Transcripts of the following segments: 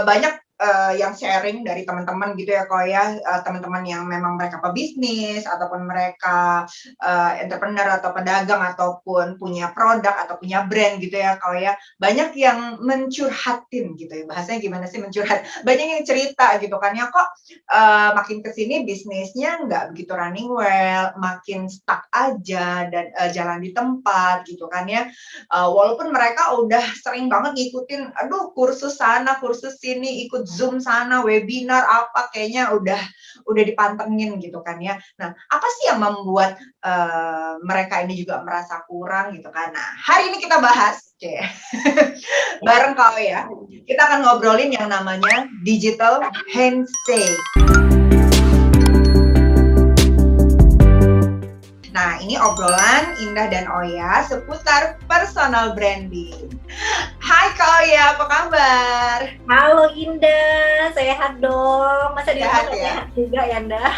banyak, yang sharing dari teman-teman gitu ya, Kak, ya, teman-teman yang memang mereka pebisnis ataupun mereka, entrepreneur atau pedagang ataupun punya produk atau punya brand gitu ya, Kak, ya. Banyak yang mencurhatin gitu ya, bahasanya gimana sih mencurhat? Banyak yang cerita gitu kan ya, kok, makin ke sini bisnisnya nggak begitu running well, makin stuck aja dan, jalan di tempat gitu kan ya. Walaupun mereka udah sering banget ngikutin, aduh kursus sana, kursus sini, ikut Zoom sana, webinar apa, kayaknya udah dipantengin gitu kan ya. Nah, apa sih yang membuat, mereka ini juga merasa kurang gitu kan. Nah, hari ini kita bahas, cie, bareng kau ya, kita akan ngobrolin yang namanya digital handshake. Nah, ini obrolan Indah dan Oya seputar personal branding. Hai Kak Oya, apa kabar? Halo Indah, sehat dong. Masa di rumah Sehat nggak ya? sehat juga ya, Indah?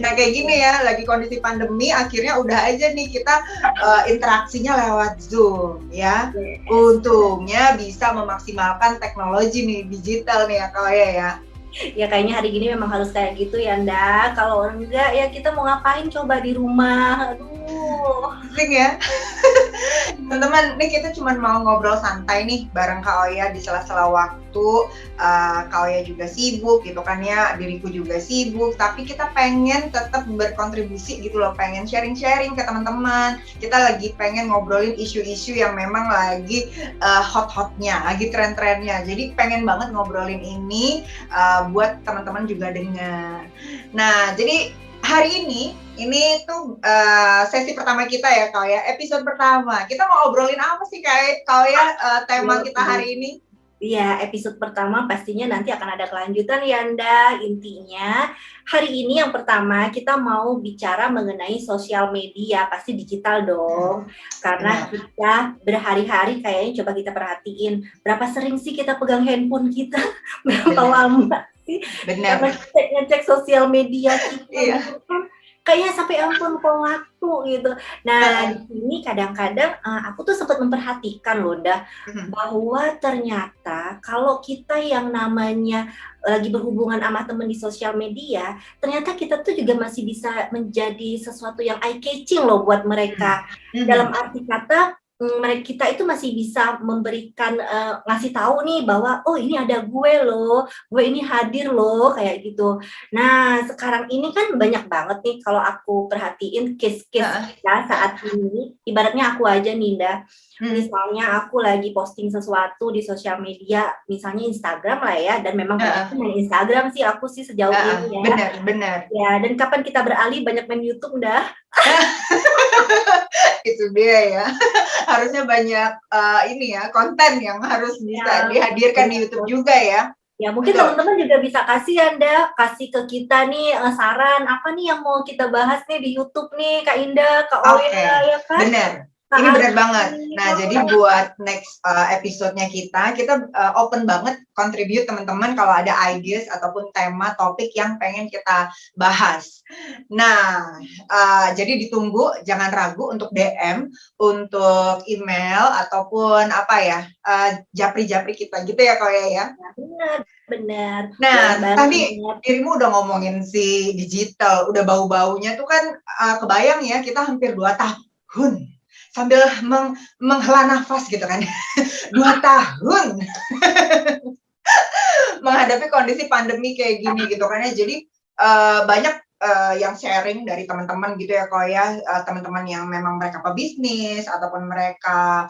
Nah kayak gini ya, lagi kondisi pandemi, akhirnya udah aja nih kita interaksinya lewat Zoom ya. Yes. Untungnya bisa memaksimalkan teknologi nih, digital nih ya Kak Oya ya. Ya kayaknya hari gini memang harus kayak gitu ya, Indah. Kalau enggak ya kita mau ngapain coba di rumah? Aduh. Asik ya. Teman-teman, nih kita cuma mau ngobrol santai nih bareng Kak Oya di sela-sela waktu. Kak Oya juga sibuk gitu kan ya, diriku juga sibuk. Tapi kita pengen tetap berkontribusi gitu loh, pengen sharing-sharing ke teman-teman. Kita lagi pengen ngobrolin isu-isu yang memang lagi hot-hotnya, lagi tren-trennya. Jadi pengen banget ngobrolin ini buat teman-teman juga dengar. Nah, jadi hari ini tuh sesi pertama kita ya, Kak ya, episode pertama. Kita mau obrolin apa sih, Kak ya, tema kita hari ini? Iya, episode pertama pastinya nanti akan ada kelanjutan ya, Indah. Intinya, hari ini yang pertama kita mau bicara mengenai sosial media, pasti digital dong. Karena kita berhari-hari kayaknya coba kita perhatiin, berapa sering sih kita pegang handphone kita? Berapa lama sih? Benar. Ngecek sosial media kita. Iya. Kayaknya sampai ampun lupa waktu gitu. Nah, di sini kadang-kadang aku tuh sempat memperhatikan loh, Dah, bahwa ternyata kalau kita yang namanya lagi berhubungan sama temen di sosial media, ternyata kita tuh juga masih bisa menjadi sesuatu yang eye-catching loh buat mereka. Dalam arti kata, kita itu masih bisa memberikan, ngasih tahu nih bahwa, oh ini ada gue loh, gue ini hadir loh, kayak gitu. Nah, sekarang ini kan banyak banget nih kalau aku perhatiin case-case kita saat ini, ibaratnya aku aja nih, Nda. Misalnya aku lagi posting sesuatu di sosial media, misalnya Instagram lah ya, dan memang banyak main Instagram sih aku sih sejauh ini ya. Benar. Ya, dan kapan kita beralih banyak main YouTube, Nda? Itu dia ya. Harusnya banyak ini ya, konten yang harus bisa dihadirkan di YouTube juga ya. Ya mungkin teman-teman juga bisa kasih Anda, kasih ke kita nih saran apa nih yang mau kita bahas nih di YouTube nih Kak Indah, Kak Oya, ya kan? Benar. Ini benar banget. Nah, jadi buat next episode-nya kita open banget contribute teman-teman kalau ada ideas ataupun tema topik yang pengen kita bahas. Nah, jadi ditunggu, jangan ragu untuk DM, untuk email ataupun apa ya, japri-japri kita gitu ya Kak ya. Benar. Nah, tadi dirimu udah ngomongin si digital, udah bau-baunya tuh kan kebayang ya kita hampir 2 tahun sambil menghela nafas gitu kan. 2 tahun menghadapi kondisi pandemi kayak gini gitu kan ya. Jadi banyak yang sharing dari teman-teman gitu ya Kak ya, teman-teman yang memang mereka pebisnis ataupun mereka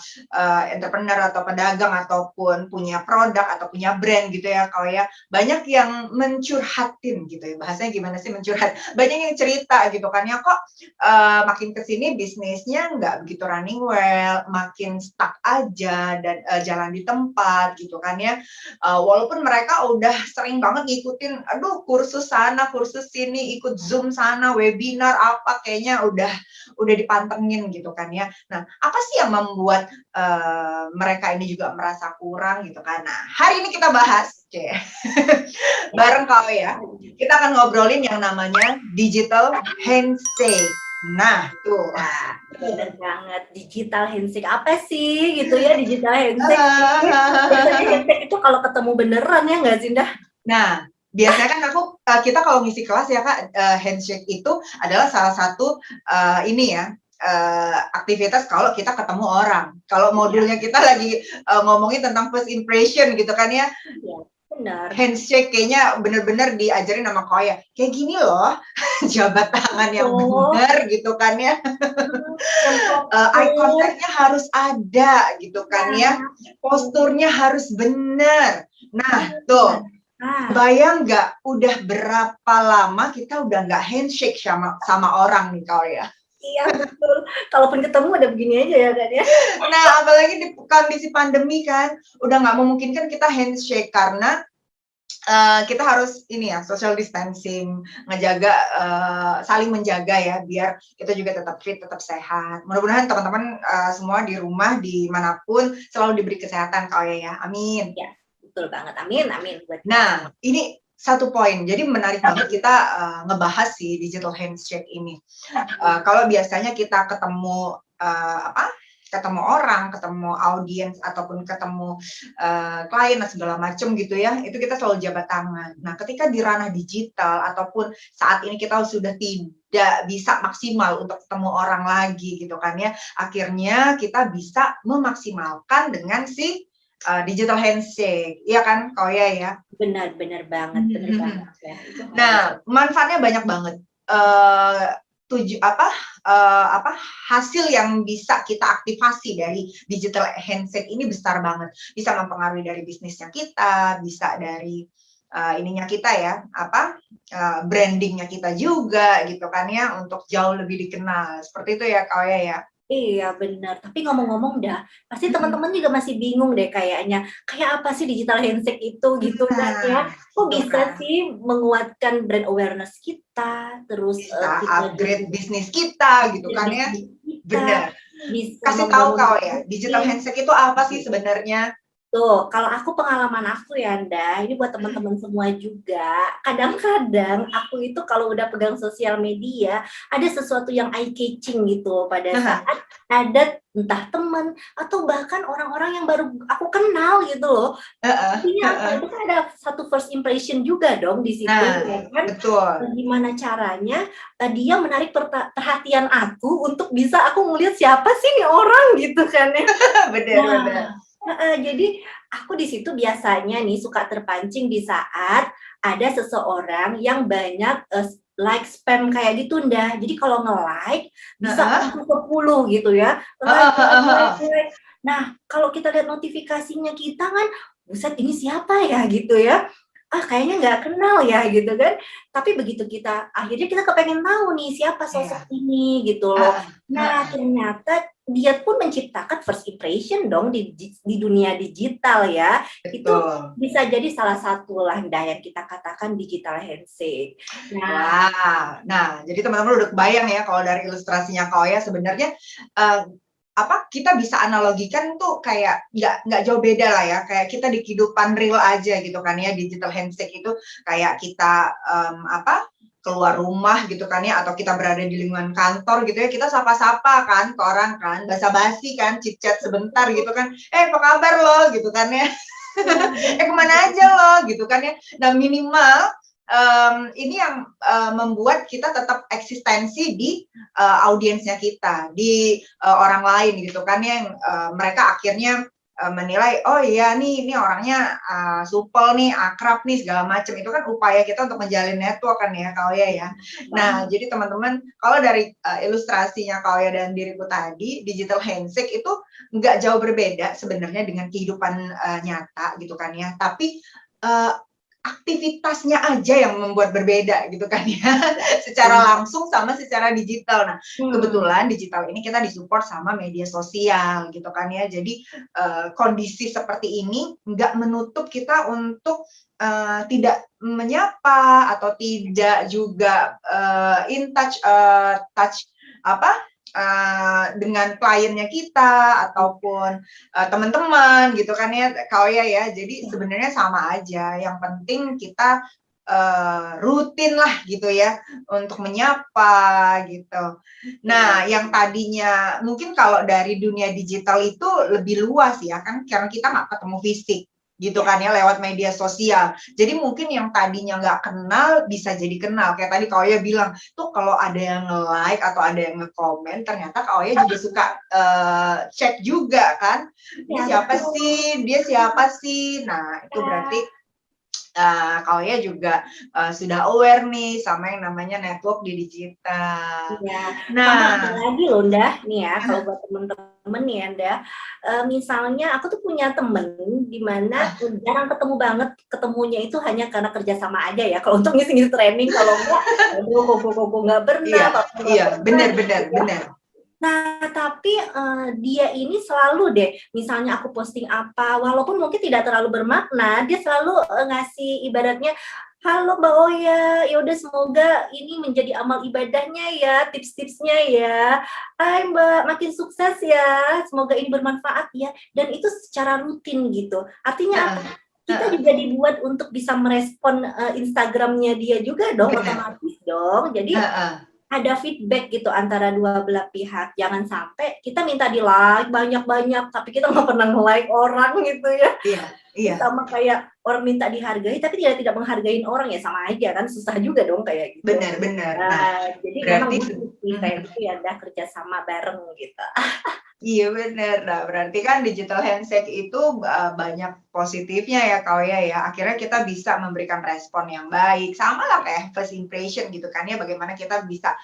entrepreneur atau pedagang ataupun punya produk atau punya brand gitu ya Kak ya. Banyak yang mencurhatin gitu ya, bahasanya gimana sih mencurhat? Banyak yang cerita gitu kan ya, kok makin ke sini bisnisnya nggak begitu running well, makin stuck aja dan jalan di tempat gitu kan ya. Walaupun mereka udah sering banget ngikutin, aduh kursus sana, kursus sini, ikut Zoom sana, webinar apa, kayaknya udah dipantengin gitu kan ya. Nah, apa sih yang membuat mereka ini juga merasa kurang gitu kan. Nah, hari ini kita bahas, bareng Kak ya, kita akan ngobrolin yang namanya digital handshake. Nah, tuh. Nah, bener banget. Digital handshake apa sih gitu ya, digital handshake? Biasanya handshake itu kalau ketemu beneran ya nggak sih, Dah? Nah, biasanya kan kita kalau ngisi kelas ya Kak, handshake itu adalah salah satu ini ya, aktivitas kalau kita ketemu orang. Kalau modulnya kita lagi ngomongin tentang first impression gitu kan ya. Iya, benar. Handshake kayaknya bener-bener diajarin sama Koya. Kayak gini loh, jabat tangan yang benar gitu kan ya. Eye contact-nya harus ada gitu kan ya. Posturnya harus benar. Nah, tuh. Bayang nggak udah berapa lama kita udah nggak handshake sama orang nih Koya. Iya betul. Kalaupun ketemu udah begini aja ya kan ya. Nah, apalagi di kondisi pandemi kan, udah nggak memungkinkan kita handshake karena kita harus ini ya, social distancing, ngejaga, saling menjaga ya, biar kita juga tetap fit, tetap sehat. Mudah-mudahan teman-teman semua di rumah, dimanapun selalu diberi kesehatan Koya ya. Amin. Ya, betul banget. Amin, amin. Nah, ini satu poin. Jadi menarik banget kita ngebahas si digital handshake ini. Kalau biasanya kita ketemu ketemu orang, ketemu audiens ataupun ketemu klien dan segala macam gitu ya, itu kita selalu jabat tangan. Nah, ketika di ranah digital ataupun saat ini kita sudah tidak bisa maksimal untuk ketemu orang lagi gitu kan ya, akhirnya kita bisa memaksimalkan dengan si digital handshake, iya kan, Koya ya? Benar banget, benar banget ya. Nah, manfaatnya banyak banget. Hasil yang bisa kita aktivasi dari digital handshake ini besar banget. Bisa mempengaruhi dari bisnisnya kita, bisa dari ininya kita ya, brandingnya kita juga gitu kan ya, untuk jauh lebih dikenal. Seperti itu ya, Koya ya. Iya benar, tapi ngomong-ngomong Dah, pasti teman-teman juga masih bingung deh kayaknya, kayak apa sih digital handshake itu gitu kan ya? Kok bisa sih menguatkan brand awareness kita, terus bisa upgrade bisnis kita gitu kan ya? Benar. Kasih tahu kau ya, digital handshake itu apa sih sebenarnya? Tuh, kalau aku pengalaman aku ya, Anda, ini buat teman-teman semua juga, kadang-kadang aku itu kalau udah pegang sosial media, ada sesuatu yang eye-catching gitu pada saat ada entah teman atau bahkan orang-orang yang baru aku kenal gitu loh. Artinya itu kan ada satu first impression juga dong di situ, ya kan? Betul. Gimana caranya dia menarik perhatian aku untuk bisa aku ngelihat siapa sih nih orang gitu kan ya? Benar. Jadi aku di situ biasanya nih suka terpancing di saat ada seseorang yang banyak like spam kayak gitu Nda. Jadi kalau nge-like bisa 10 gitu ya. Like. Nah, kalau kita lihat notifikasinya kita kan, buset ini siapa ya gitu ya. Kayaknya nggak kenal ya gitu kan. Tapi begitu akhirnya kita kepengen tahu nih siapa sosok ini gitu loh. Nah, ternyata dia pun menciptakan first impression dong di dunia digital ya. Betul. Itu bisa jadi salah satu lah yang kita katakan digital handshake. Nah, jadi teman-teman udah kebayang ya kalau dari ilustrasinya Koya sebenarnya kita bisa analogikan tuh kayak nggak jauh beda lah ya, kayak kita di kehidupan real aja gitu kan ya. Digital handshake itu kayak kita keluar rumah gitu kan ya, atau kita berada di lingkungan kantor gitu ya, kita sapa-sapa kan ke orang kan, basa-basi kan, chit-chat sebentar gitu kan, apa kabar lo gitu kan ya, kemana aja lo gitu kan ya. Nah, minimal ini yang membuat kita tetap eksistensi di audiensnya kita, di orang lain gitu kan ya, yang mereka akhirnya menilai, oh iya nih ini orangnya supel nih, akrab nih segala macam. Itu kan upaya kita untuk menjalin network kan ya Koya ya. Nah, jadi teman-teman kalau dari ilustrasinya Koya dan diriku tadi, digital handshake itu nggak jauh berbeda sebenarnya dengan kehidupan nyata gitu kan ya. Tapi aktivitasnya aja yang membuat berbeda gitu kan ya, secara langsung sama secara digital. Nah, kebetulan digital ini kita disupport sama media sosial gitu kan ya. Jadi kondisi seperti ini nggak menutup kita untuk tidak menyapa atau tidak juga in touch dengan kliennya kita ataupun teman-teman gitu kan ya Koya ya. Jadi sebenarnya sama aja, yang penting kita rutin lah gitu ya untuk menyapa gitu. Nah, yang tadinya mungkin kalau dari dunia digital itu lebih luas ya kan karena kita nggak ketemu fisik gitu kan ya lewat media sosial. Jadi mungkin yang tadinya nggak kenal bisa jadi kenal. Kayak tadi Kak Oya bilang, tuh kalau ada yang nge-like atau ada yang nge-komen, ternyata Kak Oya juga suka cek juga kan. Ini Ya, siapa betul. sih? Dia siapa sih? Nah, itu berarti Kak Oya juga sudah aware nih sama yang namanya network di digital. Iya, sama ada Nah, lagi loh Ndah, nih ya kalau buat temen-temen nih ya Ndah, misalnya aku tuh punya temen di mana jarang ketemu banget, ketemunya itu hanya karena kerja sama aja ya, kalau untuk ngisi-ngisi training, kalau enggak, aduh koko-koko nggak pernah, iya, papa nggak iya, pernah benar, gitu benar, ya. benar. Nah, tapi dia ini selalu deh, misalnya aku posting apa, walaupun mungkin tidak terlalu bermakna, dia selalu ngasih ibaratnya, halo Mbak Oya, ya udah semoga ini menjadi amal ibadahnya ya, tips-tipsnya ya. Hai Mbak, makin sukses ya, semoga ini bermanfaat ya. Dan itu secara rutin gitu. Artinya apa? Kita juga dibuat untuk bisa merespon Instagramnya dia juga dong, Benar. otomatis dong. Jadi ada feedback gitu antara dua belah pihak. Jangan sampai kita minta di like banyak-banyak, tapi kita nggak pernah nge-like orang gitu ya. Iya, iya. Sama kayak orang minta dihargai, tapi dia tidak menghargai orang ya sama aja kan, susah juga dong kayak gitu. Benar, benar. Nah, Jadi memang berarti butuh sih kayak gitu ya, udah kerjasama bareng gitu. iya benar. Nah, berarti kan digital handshake itu banyak positifnya ya Kak Oya ya. Akhirnya kita bisa memberikan respon yang baik. Sama lah kayak first impression gitu kan ya. Bagaimana kita bisa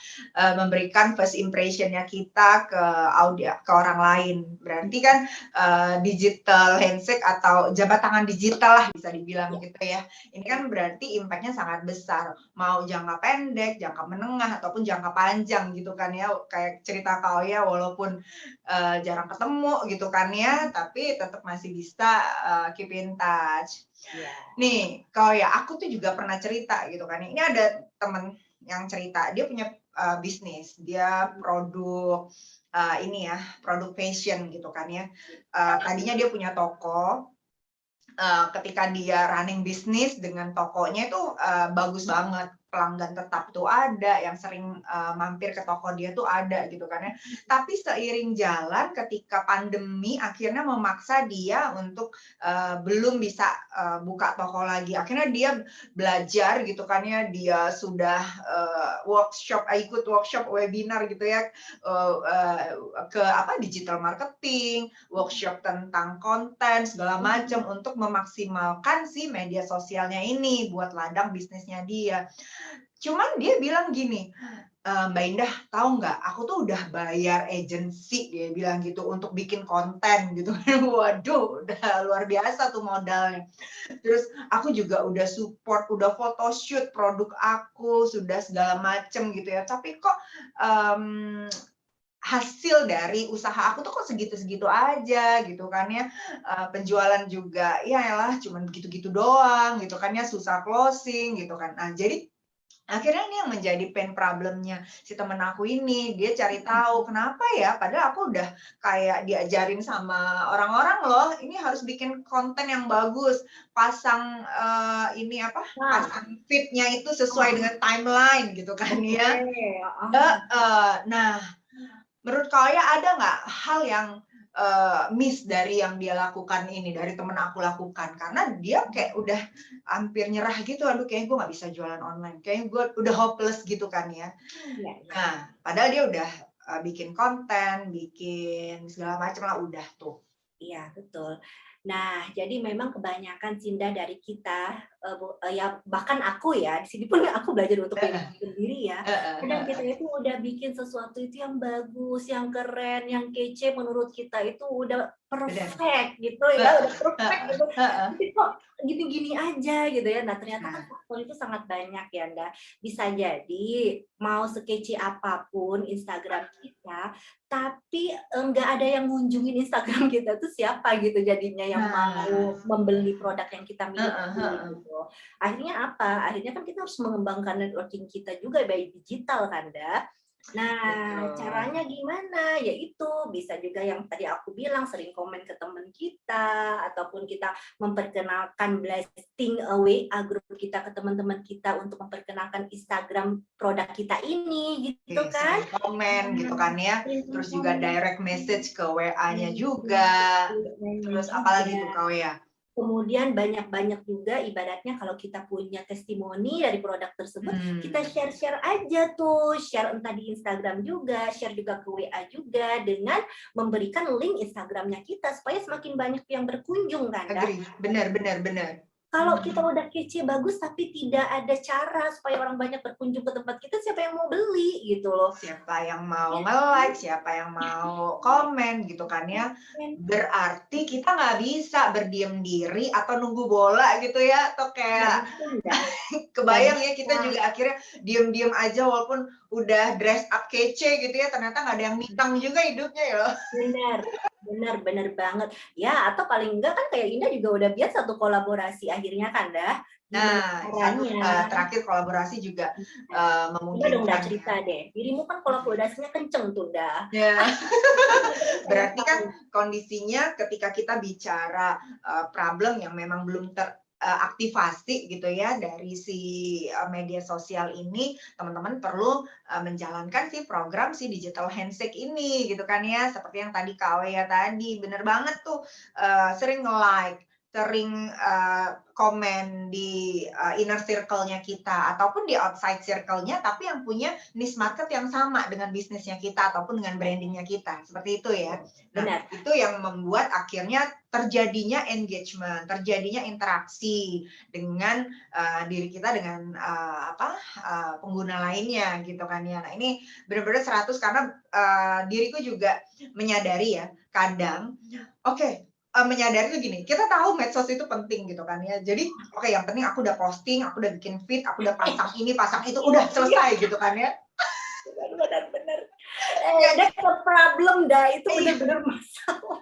memberikan first impressionnya kita ke orang lain. Berarti kan digital handshake atau jabat tangan digital lah bisa dibilang gitu ya. Ini kan berarti impact-nya sangat besar. Mau jangka pendek, jangka menengah, ataupun jangka panjang gitu kan ya. Kayak cerita Kak Oya walaupun jarang ketemu gitu kan ya, tapi tetap masih bisa keep in touch. Nih, kalau ya aku tuh juga pernah cerita gitu kan. Ini ada temen yang cerita, dia punya bisnis, dia produk ini ya, produk fashion gitu kan ya. Tadinya dia punya toko, ketika dia running bisnis dengan tokonya itu bagus banget. Pelanggan tetap tuh ada, yang sering mampir ke toko dia tuh ada gitu kan ya. Tapi seiring jalan ketika pandemi akhirnya memaksa dia untuk belum bisa buka toko lagi. Akhirnya dia belajar gitu kan ya, dia sudah ikut workshop webinar gitu ya ke digital marketing, workshop tentang konten segala macam untuk memaksimalkan si media sosialnya ini buat ladang bisnisnya dia. Cuman dia bilang gini, Mbak Indah tahu nggak, aku tuh udah bayar agensi, dia bilang gitu, untuk bikin konten gitu. Waduh, udah luar biasa tuh modalnya. Terus aku juga udah support, udah photoshoot produk aku, sudah segala macem gitu ya. Tapi kok hasil dari usaha aku tuh kok segitu-segitu aja gitu kan ya, penjualan juga ya elah cuman begitu-gitu doang gitu kan ya, susah closing gitu kan. Nah jadi akhirnya ini yang menjadi pain problem-nya si temen aku ini, dia cari tahu kenapa ya, padahal aku udah kayak diajarin sama orang-orang loh, ini harus bikin konten yang bagus, pasang Nah, pasang feed-nya itu sesuai dengan timeline gitu kan oke. ya. Nah, menurut Kak ada nggak hal yang miss dari yang dia lakukan ini, dari temen aku lakukan? Karena dia kayak udah hampir nyerah gitu, aduh kayaknya gue nggak bisa jualan online, kayaknya gue udah hopeless gitu kan ya. Iya, iya. Nah, padahal dia udah bikin konten, bikin segala macam lah udah tuh. Iya, betul. Nah, jadi memang kebanyakan Cinda dari kita, ya bahkan aku ya, di sini pun aku belajar untuk diri sendiri ya. Kadang kita itu udah bikin sesuatu itu yang bagus, yang keren, yang kece menurut kita itu udah Benar. perfect gitu ya, udah perfect gitu. Tapi kok gini-gini aja gitu ya. Nah, ternyata kan faktor itu sangat banyak ya, Nda. Bisa jadi mau sekece apapun Instagram kita, tapi nggak ada yang ngunjungin Instagram kita tuh siapa gitu jadinya yang mau membeli produk yang kita miliki gitu. Akhirnya apa? Akhirnya kan kita harus mengembangkan networking kita juga by digital kan, Da. Nah, Betul. caranya gimana? Yaitu bisa juga yang tadi aku bilang sering komen ke teman kita ataupun kita memperkenalkan blasting WA grup kita ke teman-teman kita untuk memperkenalkan Instagram produk kita ini gitu Oke, kan? sering komen gitu kan ya, Sering terus juga komen, direct message ke WA-nya juga, lainnya terus apalagi juga. tuh Kak Wea? Kemudian banyak-banyak juga ibaratnya kalau kita punya testimoni dari produk tersebut, kita Hmm, share-share aja tuh, share entah di Instagram juga, share juga ke WA juga, dengan memberikan link Instagramnya kita supaya semakin banyak yang berkunjung kan, Dah. agree, benar benar benar. Kalau kita udah kece bagus tapi tidak ada cara supaya orang banyak berkunjung ke tempat kita, siapa yang mau beli gitu loh. Siapa yang mau Ya, nge-like, siapa yang mau komen gitu kan ya. Berarti kita nggak bisa berdiam diri atau nunggu bola gitu ya, atau nggak kayak bisa, nggak kebayang ya kita bisa. juga akhirnya diem-diem aja walaupun udah dress up kece gitu ya, ternyata nggak ada yang mitang juga hidupnya ya loh. Benar, benar, benar banget. Ya, atau paling enggak kan kayak Indah juga udah biasa satu kolaborasi akhirnya kan, Dah. Gimana Nah, satu caranya? terakhir kolaborasi juga Nah, coba dong Dah memungkinkan ya. cerita deh. Dirimu kan kolaborasinya kenceng tuh, Dah. Ya, Pengen berarti kan tahu. kondisinya ketika kita bicara problem yang memang belum teraktivasi gitu ya dari si media sosial ini, teman-teman perlu menjalankan si program si digital handshake ini gitu kan ya, seperti yang tadi Kak Wea tadi, bener banget tuh sering nge-like, sering komen di inner circle-nya kita ataupun di outside circle-nya, tapi yang punya niche market yang sama dengan bisnisnya kita ataupun dengan brandingnya kita, seperti itu ya. Nah, Benar. itu yang membuat akhirnya terjadinya engagement, terjadinya interaksi dengan diri kita dengan pengguna lainnya gitu kan ya. Nah, ini benar-benar 100 karena diriku juga menyadari ya, kadang oke, menyadari tuh gini, kita tahu medsos itu penting gitu kan ya. Jadi, oke yang penting aku udah posting, aku udah bikin feed, aku udah pasang ini, pasang itu, Iya, udah iya, selesai gitu kan ya. benar, benar, benar. Nggak, That's the problem, Dah. Itu iya, benar-benar masalah.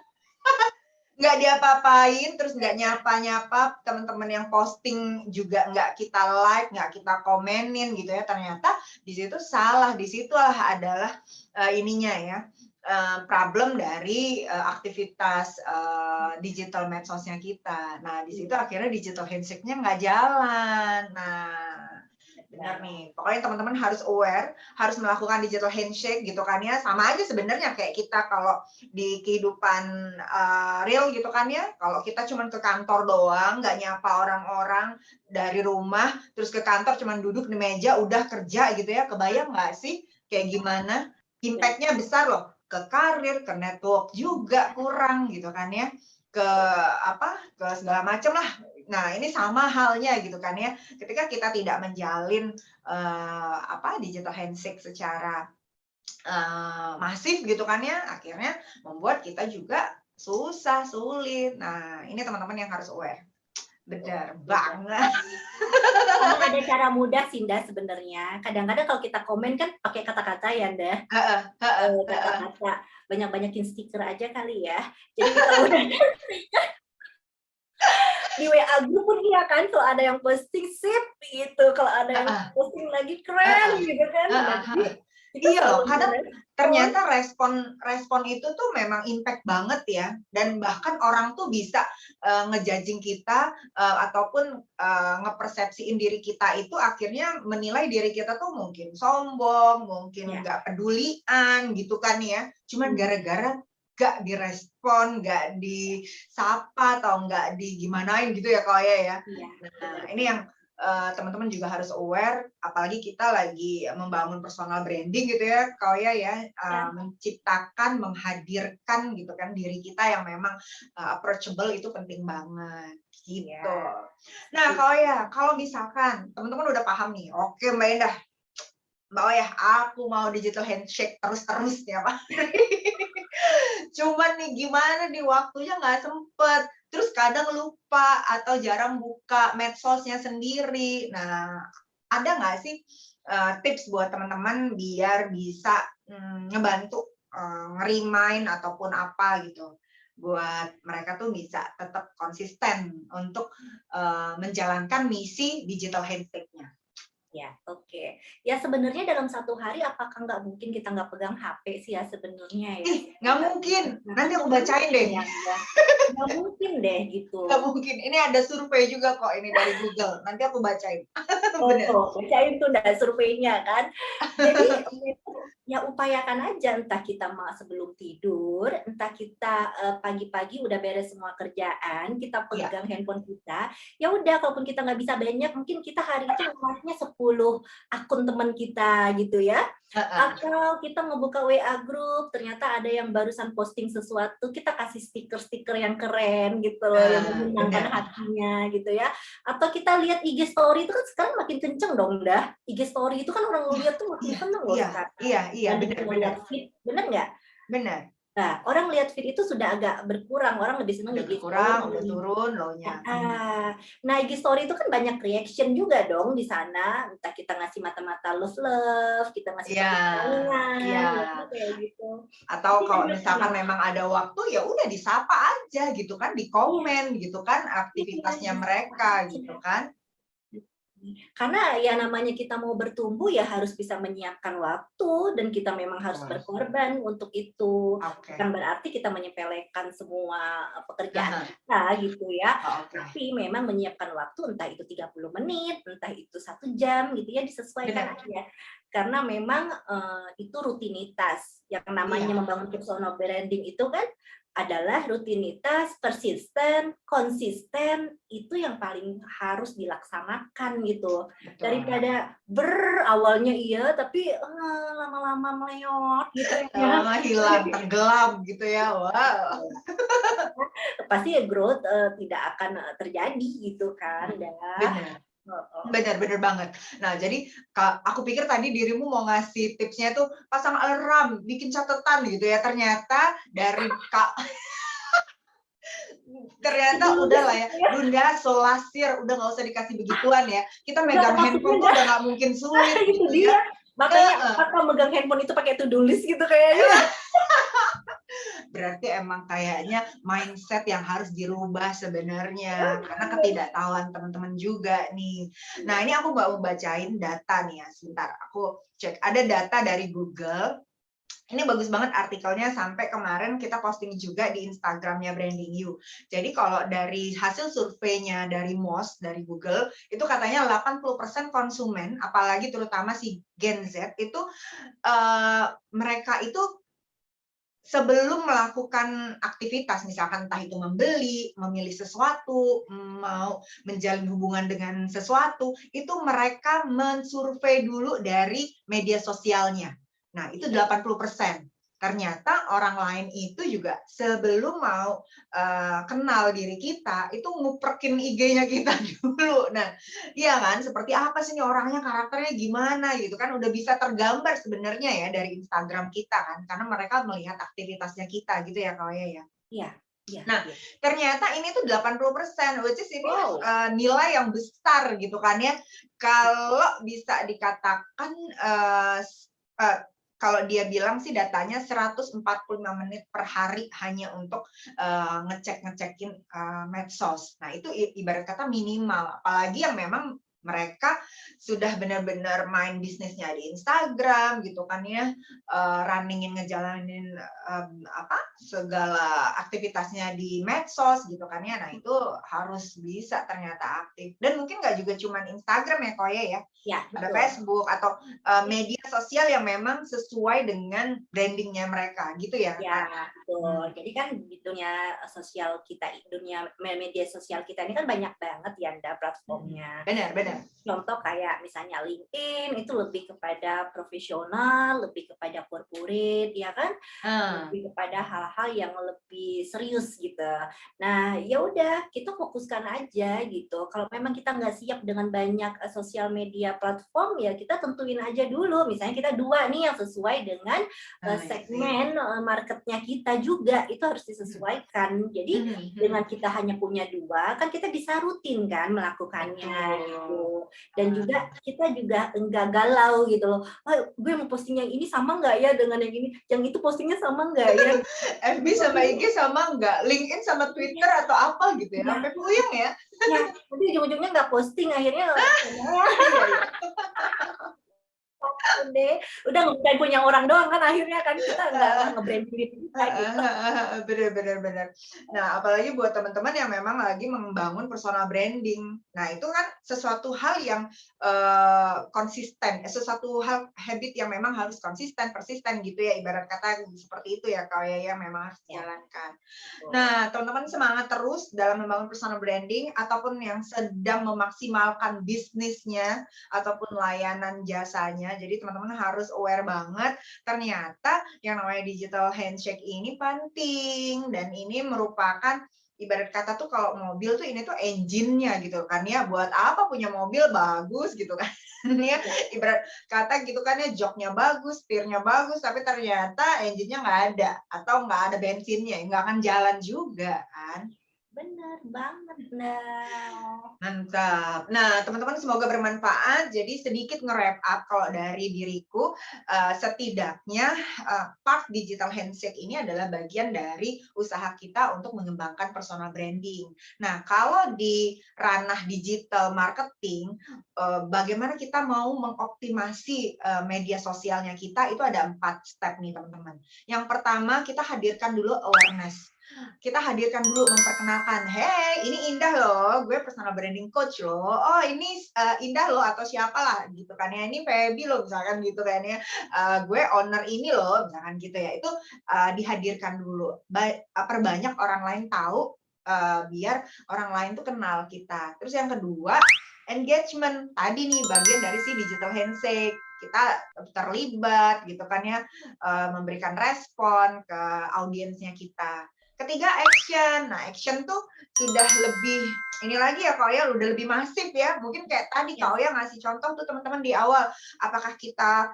nggak diapa-apain, terus nggak nyapa-nyapa, teman-teman yang posting juga nggak kita like, nggak kita komenin gitu ya. Ternyata di situ salah, di situlah adalah ininya ya, problem dari aktivitas digital medsosnya kita. Nah, di situ akhirnya digital handshake-nya nggak jalan. Nah, benar nih. Pokoknya teman-teman harus aware, harus melakukan digital handshake gitu kan ya. Sama aja sebenarnya kayak kita kalau di kehidupan real gitu kan ya. Kalau kita cuma ke kantor doang, nggak nyapa orang-orang dari rumah, terus ke kantor cuma duduk di meja, udah kerja gitu ya. Kebayang nggak sih kayak gimana? Benar. Impact-nya besar loh. Ke karir, ke network juga kurang gitu kan ya. Ke ke segala macam lah. Nah, ini sama halnya gitu kan ya. Ketika kita tidak menjalin digital handshake secara masif gitu kan ya, akhirnya membuat kita juga susah, sulit. Nah, ini teman-teman yang harus aware. Benar Benar. banget. Emang ada cara mudah sih, Nda, sebenarnya. Kadang-kadang kalau kita komen kan pakai kata-kata ya, Nda. Heeh, heeh, heeh. Kata-kata banyak-banyakin stiker aja kali ya. Jadi kalau udah di WA grup pun iya kan, kalau ada yang posting sip gitu, kalau ada yang Heeh, posting lagi keren heeh, gitu kan. Nah, heeh, jadi heeh. kita Iya loh, selalu kadang merespon. ternyata respon respon itu tuh memang impact banget ya, dan bahkan orang tuh bisa nge-judging kita ataupun ngepersepsiin diri kita itu akhirnya menilai diri kita tuh mungkin sombong, mungkin Ya. nggak pedulian gitu kan ya. Cuman gara-gara nggak direspon, nggak disapa atau nggak digimanain gitu ya Kak ya. Iya, Nah, benar ini yang banget. teman-teman juga harus aware, apalagi kita lagi membangun personal branding gitu ya, Kak ya, Ya, menciptakan, menghadirkan gitu kan diri kita yang memang approachable itu penting banget, gitu. ya. Nah, Kak ya, kalau misalkan teman-teman udah paham nih, oke Mbak Indah, Mbak Oya, aku mau digital handshake terus-terus ya Pak. Cuman nih gimana nih waktunya nggak sempet, terus kadang lupa atau jarang buka medsosnya sendiri. Nah, ada nggak sih tips buat teman-teman biar bisa ngebantu nge-remind ataupun apa gitu, buat mereka tuh bisa tetap konsisten untuk menjalankan misi digital handshake-nya? Ya, oke. Ya sebenarnya dalam satu hari apakah nggak mungkin kita nggak pegang HP sih ya sebenarnya ya? Ih, nggak mungkin. Nanti aku Nggak bacain mungkin deh. ya, nggak mungkin deh Nggak gitu. mungkin. Ini ada survei juga kok ini dari Google. Nanti aku bacain. Bener. Oh, bacain tuh dah surveinya kan. Jadi ya upayakan aja entah kita mau sebelum tidur, entah kita pagi-pagi udah beres semua kerjaan, kita Iya. pegang handphone kita. Ya udah, kalaupun kita nggak bisa banyak, mungkin kita hari itu ngemasnya 10 akun teman kita gitu ya. Heeh. Atau kita ngebuka WA group, ternyata ada yang barusan posting sesuatu, kita kasih stiker-stiker yang keren gitu loh, yang Nah, menyenangkan bener. hatinya gitu ya. Atau kita lihat IG story itu kan sekarang makin kenceng dong dah. IG story itu kan orang Wah, ngeliat tuh makin iya, seneng loh iya, sekarang. iya, iya, bener, Dibandingin bener, ngeliat feed, bener nggak? bener. Nah, orang lihat feed itu sudah agak berkurang, orang lebih seneng Udah IG berkurang, udah story. turun low-nya. Nah, IG story itu kan banyak reaction juga dong di sana. Entah kita ngasih mata-mata love-love, kita ngasih Iya, tepuk iya. tangan, ya kan kayak gitu. Atau Itu kalau banyak misalkan banget. memang ada waktu, ya udah disapa aja gitu kan, di Iya, komen gitu kan iya, aktivitasnya disapa mereka gitu aja. kan. Karena ya namanya kita mau bertumbuh ya harus bisa menyiapkan waktu dan kita memang harus Betul. berkorban untuk itu. Bukan Oke. berarti kita menyepelekan semua pekerjaan Aha. kita gitu ya. Oh, oke. Tapi memang menyiapkan waktu entah itu 30 menit, entah itu 1 jam gitu ya disesuaikan Benar. aja. Karena memang itu rutinitas. Yang namanya Iya, membangun personal branding itu kan adalah rutinitas, persisten, konsisten, itu yang paling harus dilaksanakan gitu. betul. Daripada awalnya iya, tapi lama-lama meleot gitu ya. Lama-lama hilang, tenggelam gitu ya. Wow. Pasti ya growth tidak akan terjadi gitu kan, Hmm, dah. benar. Heeh. Benar, benar banget. Nah, jadi aku pikir tadi dirimu mau ngasih tipsnya tuh pasang alarm, bikin catatan gitu ya. Ternyata dari Kak ternyata To-do list udahlah ya, gitu ya, Bunda Solasir, udah nggak usah dikasih begituan ya. Kita nggak megang maksudnya handphone tuh udah nggak mungkin sulit itu gitu ya. dia. Makanya Heeh. Kakak megang handphone itu pakai to-do list gitu kayaknya. Berarti emang kayaknya mindset yang harus dirubah sebenarnya, karena ketidaktahuan teman-teman juga nih. Nah, ini aku mau bacain data nih ya, sebentar aku cek. Ada data dari Google. Ini bagus banget artikelnya, sampai kemarin kita posting juga di Instagramnya Branding You. Jadi kalau dari hasil surveinya dari MOS, dari Google, itu katanya 80% konsumen, apalagi terutama si Gen Z, itu mereka itu sebelum melakukan aktivitas, misalkan entah itu membeli, memilih sesuatu, mau menjalin hubungan dengan sesuatu, itu mereka mensurvei dulu dari media sosialnya. Nah, itu 80%. Ternyata orang lain itu juga sebelum mau kenal diri kita, itu nguprekin IG-nya kita dulu. Nah, iya kan, seperti apa sih nih orangnya, karakternya gimana gitu kan, udah bisa tergambar sebenarnya ya dari Instagram kita kan, karena mereka melihat aktivitasnya kita gitu ya Kak Oya ya. Iya, iya, Nah, iya. ternyata ini tuh 80%, which is ini Wow. nilai yang besar gitu kan ya. Kalau bisa dikatakan kalau dia bilang sih datanya 145 menit per hari hanya untuk ngecek-ngecekin medsos. Nah, itu ibarat kata minimal, apalagi yang memang mereka sudah benar-benar main bisnisnya di Instagram gitu kan ya, runningin ngejalanin segala aktivitasnya di medsos gitu kan ya. Nah, itu harus bisa ternyata aktif. Dan mungkin nggak juga cuman Instagram ya Koya ya. Ya, Ada betul. Facebook atau media sosial yang memang sesuai dengan brandingnya mereka gitu ya Ya, Kak? betul. Jadi kan di dunia sosial kita, dunia media sosial kita ini kan banyak banget ya Nda platformnya. Benar, benar. Contoh kayak misalnya LinkedIn itu lebih kepada profesional, lebih kepada corporate, ya kan? Ah, Lebih kepada hal-hal yang lebih serius gitu. Nah, ya udah kita fokuskan aja gitu. Kalau memang kita nggak siap dengan banyak sosial media platform, ya kita tentuin aja dulu. Misalnya kita 2 nih yang sesuai dengan I see. segmen marketnya kita juga, itu harus disesuaikan. Jadi dengan kita hanya punya 2, kan kita bisa rutin kan melakukannya Betul. gitu. Dan juga kita juga enggak galau gitu loh. Gue mau posting yang ini sama nggak ya dengan yang ini? Yang itu postingnya sama nggak ya? FB sama IG sama enggak? LinkedIn sama Twitter atau apa gitu ya? Iya, Sampai puyeng ya? Ya, nanti ujung-ujungnya nggak posting, akhirnya Iya, iya. deh, udah nge-brand punya orang doang kan akhirnya kan, kita nggak nge-branding diri kita gitu. Bener, bener, bener. Nah, apalagi buat teman-teman yang memang lagi membangun personal branding. Nah, itu kan sesuatu hal yang konsisten, sesuatu hal habit yang memang harus konsisten, persisten gitu ya, ibarat kata seperti itu ya, Kak ya, yang memang harus Ya, dijalankan. betul. Nah, teman-teman semangat terus dalam membangun personal branding ataupun yang sedang memaksimalkan bisnisnya ataupun layanan jasanya. Jadi teman-teman harus aware banget ternyata yang namanya digital handshake ini penting dan ini merupakan ibarat kata tuh kalau mobil tuh ini tuh engine-nya gitu kan ya. Buat apa punya mobil bagus gitu kan. Ya, Ya, ibarat kata gitu kan ya, joknya bagus, setirnya bagus, tapi ternyata engine-nya nggak ada atau nggak ada bensinnya, nggak akan jalan juga kan. bener banget, nah. Mantap. Nah, teman-teman semoga bermanfaat. Jadi sedikit nge-wrap up kalau dari diriku, setidaknya part digital handshake ini adalah bagian dari usaha kita untuk mengembangkan personal branding. Nah, kalau di ranah digital marketing, bagaimana kita mau mengoptimasi media sosialnya kita, itu ada 4 step nih teman-teman. Yang pertama, kita hadirkan dulu awareness. Kita hadirkan dulu, memperkenalkan, "Hey, ini Indah loh, gue personal branding coach loh. Oh, ini Indah loh," atau siapalah gitu kan ya, "Ini Feby loh," misalkan gitu kan ya, "Gue owner ini loh," misalkan gitu ya. Itu dihadirkan dulu. Perbanyak orang lain tahu, biar orang lain tuh kenal kita. Terus yang kedua, engagement. Tadi nih bagian dari si digital handshake. Kita terlibat gitu kan ya, memberikan respon ke audiensnya kita. Ketiga, action. Nah, action tuh sudah lebih ini lagi ya, Kak Oya, udah lebih masif ya. Mungkin kayak tadi Ya, Kak Oya ngasih contoh tuh teman-teman di awal. Apakah kita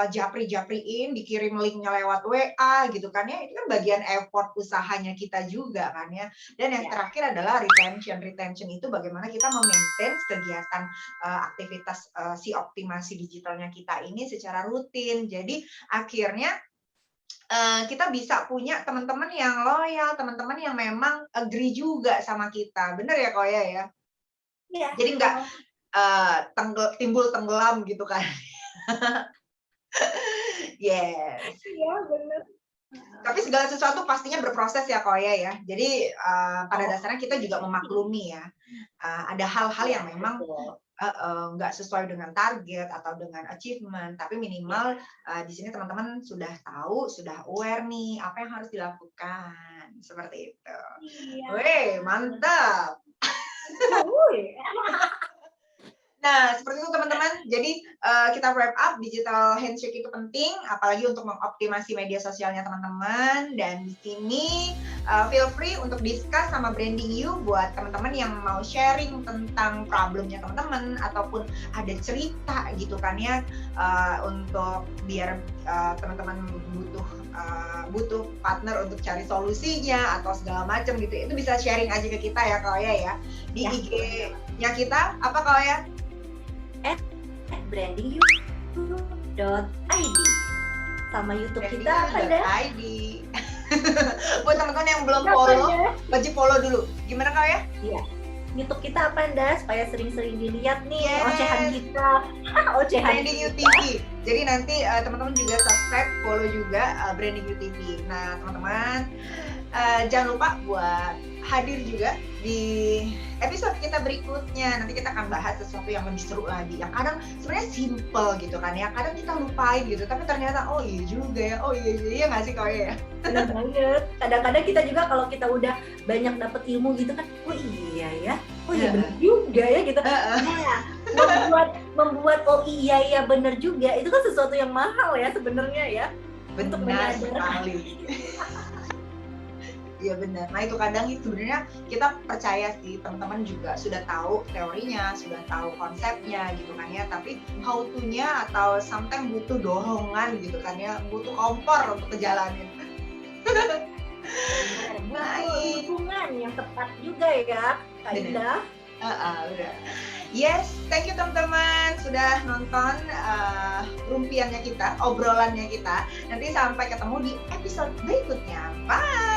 japri-japriin, dikirim linknya lewat WA gitu kan ya. Itu kan bagian effort usahanya kita juga kan ya. Dan yang ya. terakhir adalah retention. Retention itu bagaimana kita memaintain kegiatan aktivitas si optimasi digitalnya kita ini secara rutin. Jadi akhirnya kita bisa punya teman-teman yang loyal, teman-teman yang memang agree juga sama kita. Bener ya, Koya ya? Iya, Jadi nggak kalau timbul tenggelam gitu kan. Yes. iya bener. Tapi segala sesuatu pastinya berproses ya, Koya ya. Jadi pada Oh, dasarnya kita juga memaklumi ya. Ada hal-hal iya yang memang betul. nggak sesuai dengan target atau dengan achievement, tapi Ya, minimal di sini teman-teman sudah tahu, sudah aware nih apa yang harus dilakukan, seperti itu. iya. Wih, mantap. Wuih. Nah, seperti itu teman-teman. Jadi kita wrap up, digital handshake itu penting, apalagi untuk mengoptimasi media sosialnya teman-teman. Dan di sini feel free untuk discuss sama Branding You buat teman-teman yang mau sharing tentang problemnya teman-teman ataupun ada cerita gitu kan ya, untuk biar teman-teman butuh partner untuk cari solusinya atau segala macam gitu. Itu bisa sharing aja ke kita ya, Kak Oya ya. Di Ya, IG-nya kita apa, Kak Oya? brandingyou.id sama YouTube kita apa deh? ID. Buat teman-teman yang belum follow, wajib follow dulu. Gimana Kak ya? Iya. YouTube kita apa Anda supaya sering-sering dilihat nih Yes. ocehan kita. Ocehan Branding You TV. Jadi nanti teman-teman juga subscribe, follow juga Branding You TV. Nah, teman-teman jangan lupa buat hadir juga di episode kita berikutnya. Nanti kita akan bahas sesuatu yang lebih seru lagi. Yang kadang sebenarnya simple gitu kan ya. Kadang kita lupain gitu, tapi ternyata oh iya juga ya. Oh iya nggak sih Kak ya? Benar banget. Kadang-kadang kita juga kalau kita udah banyak dapet ilmu gitu kan, oh iya ya, oh iya benar juga ya gitu. Nah, membuat oh iya ya benar juga itu kan sesuatu yang mahal ya sebenarnya ya. Untuk Benar menyadari. sekali. Iya benar. Nah itu kadang sebenarnya kita percaya sih teman-teman juga sudah tahu teorinya, sudah tahu konsepnya gitu kan ya. Tapi how to-nya atau sometimes butuh dorongan gitu kan ya, butuh kompor untuk kejalanin. Baik. Dukungan yang tepat juga ya, Kak Indah. Udah. Yes, thank you teman-teman sudah nonton rumpiannya kita, obrolannya kita. Nanti sampai ketemu di episode berikutnya. Bye.